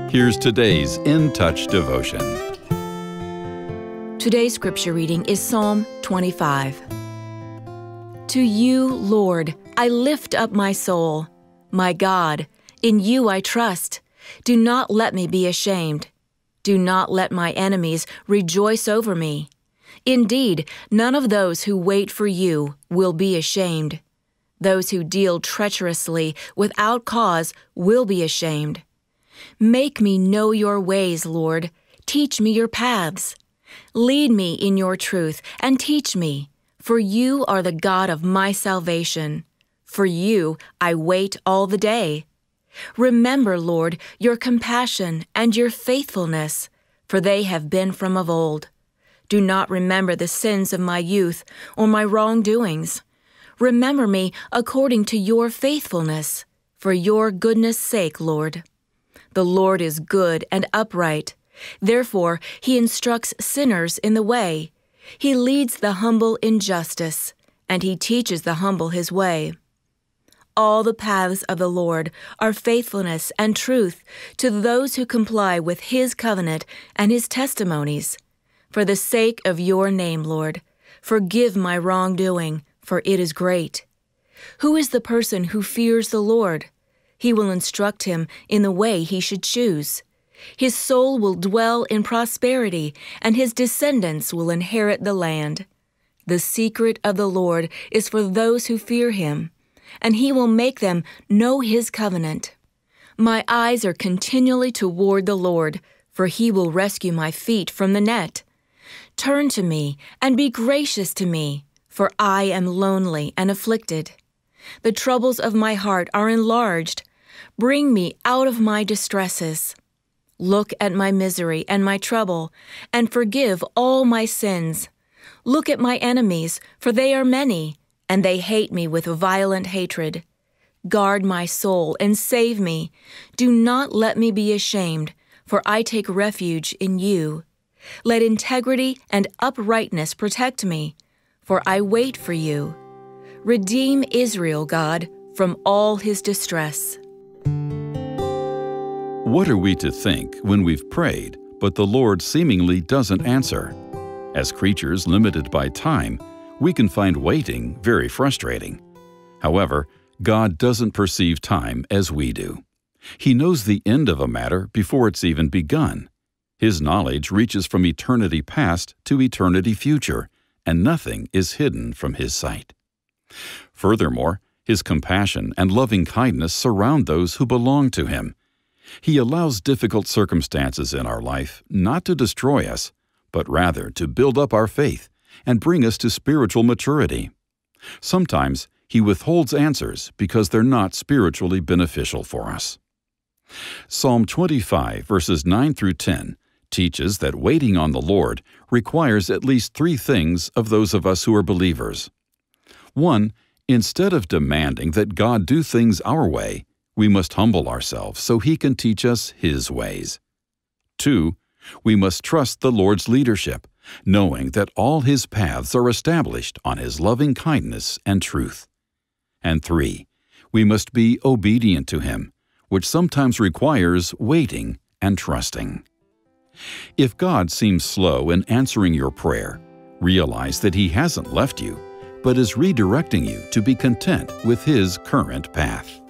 Here's today's In Touch devotion. Today's scripture reading is Psalm 25. To you, Lord, I lift up my soul. My God, in you I trust. Do not let me be ashamed. Do not let my enemies rejoice over me. Indeed, none of those who wait for you will be ashamed. Those who deal treacherously without cause will be ashamed. Make me know your ways, Lord. Teach me your paths. Lead me in your truth and teach me, for you are the God of my salvation. For you I wait all the day. Remember, Lord, your compassion and your faithfulness, for they have been from of old. Do not remember the sins of my youth or my wrongdoings. Remember me according to your faithfulness, for your goodness' sake, Lord. The Lord is good and upright. Therefore, he instructs sinners in the way. He leads the humble in justice, and he teaches the humble his way. All the paths of the Lord are faithfulness and truth to those who comply with his covenant and his testimonies. For the sake of your name, Lord, forgive my wrongdoing, for it is great. Who is the person who fears the Lord? He will instruct him in the way he should choose. His soul will dwell in prosperity, and his descendants will inherit the land. The secret of the Lord is for those who fear him, and he will make them know his covenant. My eyes are continually toward the Lord, for he will rescue my feet from the net. Turn to me and be gracious to me, for I am lonely and afflicted. The troubles of my heart are enlarged. Bring me out of my distresses. Look at my misery and my trouble, and forgive all my sins. Look at my enemies, for they are many, and they hate me with violent hatred. Guard my soul and save me. Do not let me be ashamed, for I take refuge in you. Let integrity and uprightness protect me, for I wait for you. Redeem Israel, God, from all his distress. What are we to think when we've prayed, but the Lord seemingly doesn't answer? As creatures limited by time, we can find waiting very frustrating. However, God doesn't perceive time as we do. He knows the end of a matter before it's even begun. His knowledge reaches from eternity past to eternity future, and nothing is hidden from his sight. Furthermore, his compassion and loving kindness surround those who belong to him. He allows difficult circumstances in our life not to destroy us, but rather to build up our faith and bring us to spiritual maturity. Sometimes he withholds answers because they're not spiritually beneficial for us. Psalm 25, verses 9 through 10, teaches that waiting on the Lord requires at least three things of those of us who are believers. 1. Instead of demanding that God do things our way, we must humble ourselves so he can teach us his ways. 2. We must trust the Lord's leadership, knowing that all his paths are established on his loving kindness and truth. And 3. We must be obedient to him, which sometimes requires waiting and trusting. If God seems slow in answering your prayer, realize that he hasn't left you, but is redirecting you to be content with his current path.